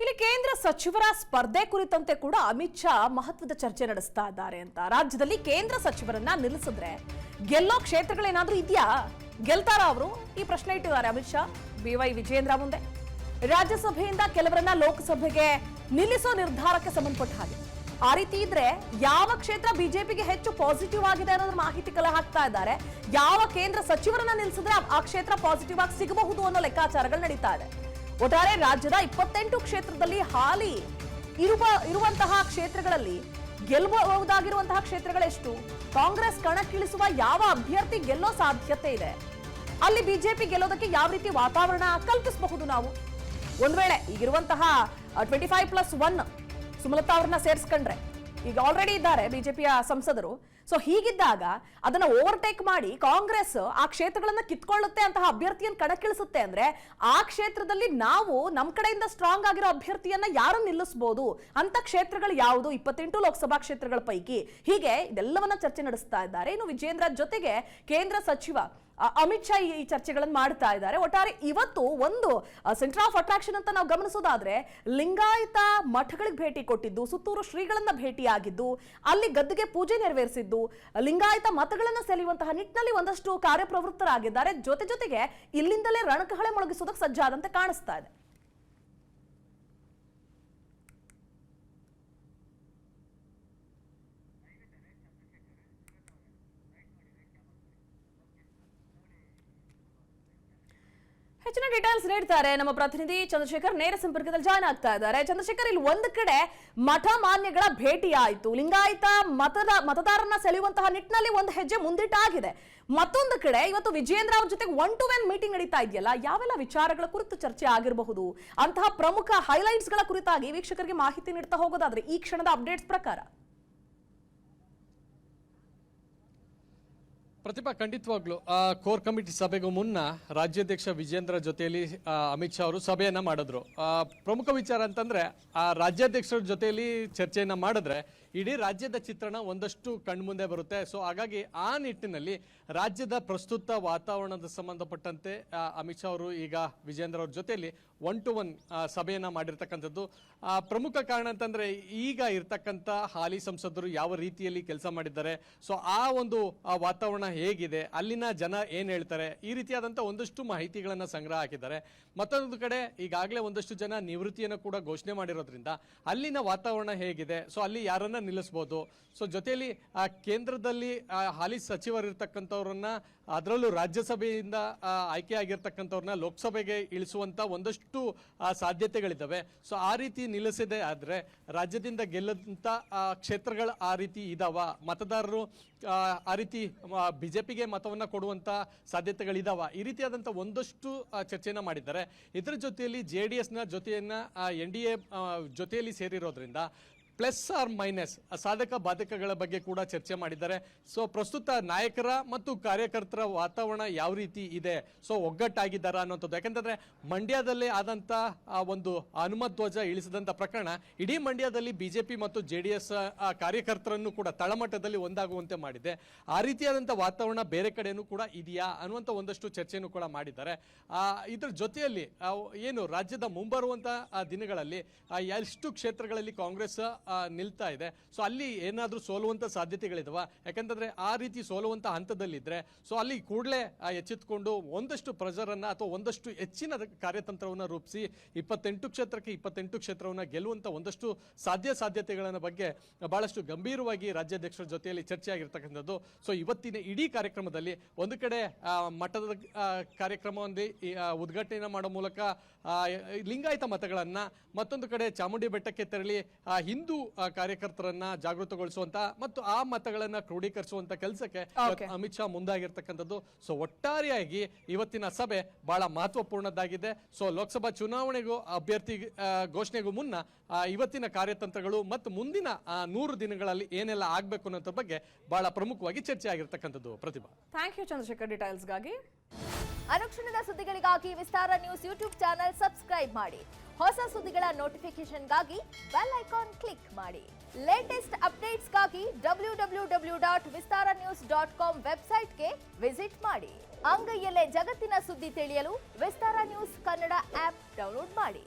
ಇಲ್ಲಿ ಕೇಂದ್ರ ಸಚಿವರ ಸ್ಪರ್ಧೆ ಕುರಿತಂತೆ ಕೂಡ ಅಮಿತ್ ಶಾ ಮಹತ್ವದ ಚರ್ಚೆ ನಡೆಸ್ತಾ ಇದ್ದಾರೆ ಅಂತ. ರಾಜ್ಯದಲ್ಲಿ ಕೇಂದ್ರ ಸಚಿವರನ್ನ ನಿಲ್ಲಿಸಿದ್ರೆ ಗೆಲ್ಲೋ ಕ್ಷೇತ್ರಗಳೇನಾದ್ರೂ ಇದೆಯಾ, ಗೆಲ್ತಾರಾ ಅವರು? ಈ ಪ್ರಶ್ನೆ ಇಟ್ಟಿದ್ದಾರೆ ಅಮಿತ್ ಶಾ BY ವಿಜೇಂದ್ರ ಮುಂದೆ. ರಾಜ್ಯಸಭೆಯಿಂದ ಕೆಲವರನ್ನ ಲೋಕಸಭೆಗೆ ನಿಲ್ಲಿಸೋ ನಿರ್ಧಾರಕ್ಕೆ ಸಂಬಂಧಪಟ್ಟ ಹಾಗೆ ಆ ರೀತಿ ಇದ್ರೆ ಯಾವ ಕ್ಷೇತ್ರ ಬಿಜೆಪಿಗೆ ಹೆಚ್ಚು ಪಾಸಿಟಿವ್ ಆಗಿದೆ ಅನ್ನೋದ್ರ ಮಾಹಿತಿ ಕಲೆ ಹಾಕ್ತಾ ಇದ್ದಾರೆ. ಯಾವ ಕೇಂದ್ರ ಸಚಿವರನ್ನ ನಿಲ್ಲಿಸಿದ್ರೆ ಆ ಕ್ಷೇತ್ರ ಪಾಸಿಟಿವ್ ಆಗಿ ಸಿಗಬಹುದು ಅನ್ನೋ ಲೆಕ್ಕಾಚಾರಗಳು ನಡೀತಾ ಇದೆ. ಒಟ್ಟಾರೆ ರಾಜ್ಯದ 28 ಕ್ಷೇತ್ರದಲ್ಲಿ ಹಾಲಿ ಇರುವಂತಹ ಕ್ಷೇತ್ರಗಳಲ್ಲಿ ಗೆಲ್ಲಬಹುದಾಗಿರುವಂತಹ ಕ್ಷೇತ್ರಗಳೆಷ್ಟು? ಕಾಂಗ್ರೆಸ್ ಕಣಕ್ಕಿಳಿಸುವ ಯಾವ ಅಭ್ಯರ್ಥಿ ಗೆಲ್ಲೋ ಸಾಧ್ಯತೆ ಇದೆ? ಅಲ್ಲಿ ಬಿಜೆಪಿ ಗೆಲ್ಲೋದಕ್ಕೆ ಯಾವ ರೀತಿ ವಾತಾವರಣ ಕಲ್ಪಿಸಬಹುದು ನಾವು? ಒಂದ್ ವೇಳೆ ಈಗಿರುವಂತಹ 25+1 ಸುಮಲತಾ ಅವ್ರನ್ನ ಸೇರಿಸ್ಕೊಂಡ್ರೆ, ಈಗ ಆಲ್ರೆಡಿ ಇದ್ದಾರೆ ಬಿಜೆಪಿಯ ಸಂಸದರು. ಸೊ ಹೀಗಿದ್ದಾಗ ಅದನ್ನ ಓವರ್ಟೇಕ್ ಮಾಡಿ ಕಾಂಗ್ರೆಸ್ ಆ ಕ್ಷೇತ್ರಗಳನ್ನ ಕಿತ್ಕೊಳ್ಳುತ್ತೆ, ಅಂತಹ ಅಭ್ಯರ್ಥಿಯನ್ನು ಕಣಕ್ಕಿಳಿಸುತ್ತೆ ಅಂದ್ರೆ ಆ ಕ್ಷೇತ್ರದಲ್ಲಿ ನಾವು ನಮ್ಮ ಕಡೆಯಿಂದ ಸ್ಟ್ರಾಂಗ್ ಆಗಿರೋ ಅಭ್ಯರ್ಥಿಯನ್ನ ಯಾರು ನಿಲ್ಲಿಸಬಹುದು ಅಂತ ಕ್ಷೇತ್ರಗಳು ಯಾವುದು? 28 ಲೋಕಸಭಾ ಕ್ಷೇತ್ರಗಳ ಪೈಕಿ. ಹೀಗೆ ಇದೆಲ್ಲವನ್ನ ಚರ್ಚೆ ನಡೆಸ್ತಾ ಇದ್ದಾರೆ. ಇನ್ನು ವಿಜೇಂದ್ರ ಜೊತೆಗೆ ಕೇಂದ್ರ ಸಚಿವ ಅಮಿತ್ ಶಾ ಈ ಚರ್ಚೆಗಳನ್ನು ಮಾಡ್ತಾ ಇದ್ದಾರೆ. ಒಟ್ಟಾರೆ ಇವತ್ತು ಒಂದು ಸೆಂಟರ್ ಆಫ್ ಅಟ್ರಾಕ್ಷನ್ ಅಂತ ನಾವು ಗಮನಿಸೋದಾದ್ರೆ ಲಿಂಗಾಯತ ಮಠಗಳಿಗೆ ಭೇಟಿ ಕೊಟ್ಟಿದ್ದು, ಸುತ್ತೂರು ಶ್ರೀಗಳನ್ನ ಭೇಟಿಯಾಗಿದ್ದು, ಅಲ್ಲಿ ಗದ್ದುಗೆ ಪೂಜೆ ನೆರವೇರಿಸಿದ್ದು, ಲಿಂಗಾಯತ ಮತಗಳನ್ನ ಸೆಳೆಯುವಂತಹ ನಿಟ್ಟಿನಲ್ಲಿ ಒಂದಷ್ಟು ಕಾರ್ಯಪ್ರವೃತ್ತರಾಗಿದ್ದಾರೆ. ಜೊತೆಗೆ ಇಲ್ಲಿಂದಲೇ ರಣಕಹಳೆ ಮೊಳಗಿಸೋದಕ್ಕೆ ಸಜ್ಜಾದಂತೆ ಕಾಣಿಸ್ತಾ ಇದೆ. ಹೆಚ್ಚಿನ ಡೀಟೇಲ್ಸ್ ನೀಡ್ತಾರೆ ನಮ್ಮ ಪ್ರತಿನಿಧಿ ಚಂದ್ರಶೇಖರ್. ನೇರ ಸಂಪರ್ಕದಲ್ಲಿ ಜಾಯ್ನ್ ಆಗ್ತಾ ಇದ್ದಾರೆ. ಚಂದ್ರಶೇಖರ್, ಇಲ್ಲಿ ಒಂದು ಕಡೆ ಮಠ ಮಾನ್ಯಗಳ ಭೇಟಿ ಆಯಿತು, ಲಿಂಗಾಯತ ಮತದಾರರನ್ನ ಸೆಳೆಯುವಂತಹ ನಿಟ್ಟಿನಲ್ಲಿ ಒಂದು ಹೆಜ್ಜೆ ಮುಂದಿಟ್ಟಾಗಿದೆ. ಮತ್ತೊಂದು ಕಡೆ ಇವತ್ತು ವಿಜೇಂದ್ರ ಅವ್ರ ಜೊತೆ 1-to-1 ಮೀಟಿಂಗ್ ನಡೀತಾ ಇದೆಯಲ್ಲ, ಯಾವೆಲ್ಲ ವಿಚಾರಗಳ ಕುರಿತು ಚರ್ಚೆ ಆಗಿರಬಹುದು? ಅಂತಹ ಪ್ರಮುಖ ಹೈಲೈಟ್ಸ್ ಗಳ ಕುರಿತಾಗಿ ವೀಕ್ಷಕರಿಗೆ ಮಾಹಿತಿ ನೀಡ್ತಾ ಹೋಗೋದಾದ್ರೆ ಈ ಕ್ಷಣದ ಅಪ್ಡೇಟ್ಸ್ ಪ್ರಕಾರ. ಪ್ರತಿಭಾ, ಖಂಡಿತವಾಗ್ಲು ಕೋರ್ ಕಮಿಟಿ ಸಭೆಗೂ ಮುನ್ನ ರಾಜ್ಯಾಧ್ಯಕ್ಷ ವಿಜೇಂದ್ರ ಜೊತೆಯಲ್ಲಿ ಅಮಿತ್ ಶಾ ಅವರು ಸಭೆಯನ್ನ ಮಾಡಿದ್ರು. ಪ್ರಮುಖ ವಿಚಾರ ಅಂತಂದ್ರೆ ರಾಜ್ಯಾಧ್ಯಕ್ಷರ ಜೊತೆಯಲ್ಲಿ ಚರ್ಚೆಯನ್ನ ಮಾಡಿದ್ರೆ ಇಡೀ ರಾಜ್ಯದ ಚಿತ್ರಣ ಒಂದಷ್ಟು ಕಣ್ಮುಂದೆ ಬರುತ್ತೆ. ಸೊ ಹಾಗಾಗಿ ಆ ನಿಟ್ಟಿನಲ್ಲಿ ರಾಜ್ಯದ ಪ್ರಸ್ತುತ ವಾತಾವರಣದ ಸಂಬಂಧಪಟ್ಟಂತೆ ಅಮಿತ್ ಶಾ ಅವರು ಈಗ ವಿಜೇಂದ್ರ ಅವ್ರ ಜೊತೆಯಲ್ಲಿ 1-to-1 ಸಭೆಯನ್ನ ಮಾಡಿರ್ತಕ್ಕಂಥದ್ದು. ಪ್ರಮುಖ ಕಾರಣ ಅಂತಂದ್ರೆ ಈಗ ಇರ್ತಕ್ಕಂಥ ಹಾಲಿ ಸಂಸದರು ಯಾವ ರೀತಿಯಲ್ಲಿ ಕೆಲಸ ಮಾಡಿದ್ದಾರೆ, ಸೊ ಆ ಒಂದು ವಾತಾವರಣ ಹೇಗಿದೆ, ಅಲ್ಲಿನ ಜನ ಏನ್ ಹೇಳ್ತಾರೆ, ಈ ರೀತಿಯಾದಂಥ ಒಂದಷ್ಟು ಮಾಹಿತಿಗಳನ್ನ ಸಂಗ್ರಹ ಹಾಕಿದ್ದಾರೆ. ಮತ್ತೊಂದು ಕಡೆ ಈಗಾಗಲೇ ಒಂದಷ್ಟು ಜನ ನಿವೃತ್ತಿಯನ್ನು ಕೂಡ ಘೋಷಣೆ ಮಾಡಿರೋದ್ರಿಂದ ಅಲ್ಲಿನ ವಾತಾವರಣ ಹೇಗಿದೆ, ಸೊ ಅಲ್ಲಿ ಯಾರನ್ನ ನಿಲ್ಲಿಸಬಹುದು, ಸೊ ಜೊತೆಯಲ್ಲಿ ಕೇಂದ್ರದಲ್ಲಿ ಹಾಲಿ ಸಚಿವರಿರ್ತಕ್ಕಂಥವ್ರನ್ನ, ಅದರಲ್ಲೂ ರಾಜ್ಯಸಭೆಯಿಂದ ಆಯ್ಕೆ ಆಗಿರ್ತಕ್ಕಂಥವ್ರನ್ನ ಲೋಕಸಭೆಗೆ ಇಳಿಸುವಂತ ಒಂದಷ್ಟು ಸಾಧ್ಯತೆಗಳಿದ್ದಾವೆ. ಸೊ ಆ ರೀತಿ ನಿಲ್ಲಿಸದೆ ಆದ್ರೆ ರಾಜ್ಯದಿಂದ ಗೆಲ್ಲಂತ ಕ್ಷೇತ್ರಗಳು ಆ ರೀತಿ ಇದಾವ, ಮತದಾರರು ಆ ರೀತಿ ಬಿಜೆಪಿಗೆ ಮತವನ್ನ ಕೊಡುವಂತ ಸಾಧ್ಯತೆಗಳಿದಾವ, ಈ ರೀತಿಯಾದಂಥ ಒಂದಷ್ಟು ಚರ್ಚೆಯನ್ನ ಮಾಡಿದ್ದಾರೆ. ಇದರ ಜೊತೆಯಲ್ಲಿ JDSನ ಜೊತೆಯನ್ನ NDA ಜೊತೆಯಲ್ಲಿ ಸೇರಿರೋದ್ರಿಂದ ಪ್ಲಸ್ ಆರ್ ಮೈನಸ್ ಸಾಧಕ ಬಾಧಕಗಳ ಬಗ್ಗೆ ಕೂಡ ಚರ್ಚೆ ಮಾಡಿದ್ದಾರೆ. ಸೊ ಪ್ರಸ್ತುತ ನಾಯಕರ ಮತ್ತು ಕಾರ್ಯಕರ್ತರ ವಾತಾವರಣ ಯಾವ ರೀತಿ ಇದೆ, ಸೊ ಒಗ್ಗಟ್ಟಾಗಿದ್ದಾರಾ ಅನ್ನೋಂಥದ್ದು. ಯಾಕಂತಂದ್ರೆ ಮಂಡ್ಯದಲ್ಲೇ ಆದಂತ ಒಂದು ಹನುಮತ್ ಧ್ವಜ ಇಳಿಸಿದಂತ ಪ್ರಕರಣ ಇಡೀ ಮಂಡ್ಯದಲ್ಲಿ ಬಿಜೆಪಿ ಮತ್ತು JDS ಕಾರ್ಯಕರ್ತರನ್ನು ಕೂಡ ತಳಮಟ್ಟದಲ್ಲಿ ಒಂದಾಗುವಂತೆ ಮಾಡಿದೆ. ಆ ರೀತಿಯಾದಂಥ ವಾತಾವರಣ ಬೇರೆ ಕಡೆನೂ ಕೂಡ ಇದೆಯಾ ಅನ್ನುವಂಥ ಒಂದಷ್ಟು ಚರ್ಚೆಯನ್ನು ಕೂಡ ಮಾಡಿದ್ದಾರೆ. ಇದ್ರ ಜೊತೆಯಲ್ಲಿ ಏನು ರಾಜ್ಯದ ಮುಂಬರುವಂತ ದಿನಗಳಲ್ಲಿ ಎಷ್ಟು ಕ್ಷೇತ್ರಗಳಲ್ಲಿ ಕಾಂಗ್ರೆಸ್ ನಿಲ್ತಾ ಇದೆ, ಸೊ ಅಲ್ಲಿ ಏನಾದ್ರೂ ಸೋಲುವಂತ ಸಾಧ್ಯತೆಗಳಿದಾವ. ಯಾಕಂತಂದ್ರೆ ಆ ರೀತಿ ಸೋಲುವಂತ ಹಂತದಲ್ಲಿದ್ರೆ ಸೊ ಅಲ್ಲಿ ಕೂಡಲೇ ಎಚ್ಚೆತ್ತುಕೊಂಡು ಒಂದಷ್ಟು ಪ್ರೆಷರ್ ಅನ್ನ ಅಥವಾ ಒಂದಷ್ಟು ಹೆಚ್ಚಿನ ಕಾರ್ಯತಂತ್ರವನ್ನ ರೂಪಿಸಿ 28 ಕ್ಷೇತ್ರವನ್ನ ಗೆಲ್ಲುವಂತ ಒಂದಷ್ಟು ಸಾಧ್ಯತೆಗಳ ಬಗ್ಗೆ ಬಹಳಷ್ಟು ಗಂಭೀರವಾಗಿ ರಾಜ್ಯಾಧ್ಯಕ್ಷರ ಜೊತೆಯಲ್ಲಿ ಚರ್ಚೆ ಆಗಿರ್ತಕ್ಕಂಥದ್ದು. ಸೊ ಇವತ್ತಿನ ಇಡೀ ಕಾರ್ಯಕ್ರಮದಲ್ಲಿ ಒಂದು ಕಡೆ ಮಠದ ಕಾರ್ಯಕ್ರಮವನ್ನು ಉದ್ಘಾಟನೆ ಮಾಡೋ ಮೂಲಕ ಲಿಂಗಾಯತ ಮತಗಳನ್ನ, ಮತ್ತೊಂದು ಕಡೆ ಚಾಮುಂಡಿ ಬೆಟ್ಟಕ್ಕೆ ತೆರಳಿ ಹಿಂದೂ ಕಾರ್ಯಕರ್ತರನ್ನ ಜಾಗೃತಗೊಳಿಸುವಂತ ಮತ್ತು ಆ ಮತಗಳನ್ನ ಕ್ರೋಢೀಕರಿಸುವಂತ ಕೆಲಸಕ್ಕೆ ಅಮಿತ್ ಶಾ ಮುಂದಾಗಿರ್ತಕ್ಕಂಥದ್ದು. ಸೊ ಒಟ್ಟಾರೆಯಾಗಿ ಇವತ್ತಿನ ಸಭೆ ಬಹಳ ಮಹತ್ವಪೂರ್ಣದ್ದಾಗಿದೆ. ಸೊ ಲೋಕಸಭಾ ಚುನಾವಣೆಗೂ ಅಭ್ಯರ್ಥಿ ಘೋಷಣೆಗೂ ಮುನ್ನ ಇವತ್ತಿನ ಕಾರ್ಯತಂತ್ರಗಳು ಮತ್ತು ಮುಂದಿನ 100 ದಿನಗಳಲ್ಲಿ ಏನೆಲ್ಲ ಆಗ್ಬೇಕು ಅನ್ನೋದ್ರ ಬಗ್ಗೆ ಬಹಳ ಪ್ರಮುಖವಾಗಿ ಚರ್ಚೆ ಆಗಿರ್ತಕ್ಕಂಥದ್ದು. ಪ್ರತಿಭಾ, ಥ್ಯಾಂಕ್ ಯು ಚಂದ್ರಶೇಖರ್ ಡೀಟೇಲ್ಸ್ಗಾಗಿ. ಅನುಕ್ಷಣದ ಸುದ್ದಿಗಳಿಗಾಗಿ ವಿಸ್ತಾರ ನ್ಯೂಸ್ ಯೂಟ್ಯೂಬ್ ಚಾನೆಲ್ ಸಬ್ಸ್ಕ್ರೈಬ್ ಮಾಡಿ. ಹೊಸ ಸುದ್ದಿಗಳ ನೋಟಿಫಿಕೇಶನ್ಗಾಗಿ ಬೆಲ್ ಐಕಾನ್ ಕ್ಲಿಕ್ ಮಾಡಿ. ಲೇಟೆಸ್ಟ್ ಅಪ್ಡೇಟ್ಸ್ಗಾಗಿ www.vistaranews.com ವೆಬ್ಸೈಟ್ಗೆ ವಿಸಿಟ್ ಮಾಡಿ. ಅಂಗೈಯಲ್ಲೇ ಜಗತ್ತಿನ ಸುದ್ದಿ ತಿಳಿಯಲು ವಿಸ್ತಾರ ನ್ಯೂಸ್ ಕನ್ನಡ ಆಪ್ ಡೌನ್ಲೋಡ್ ಮಾಡಿ.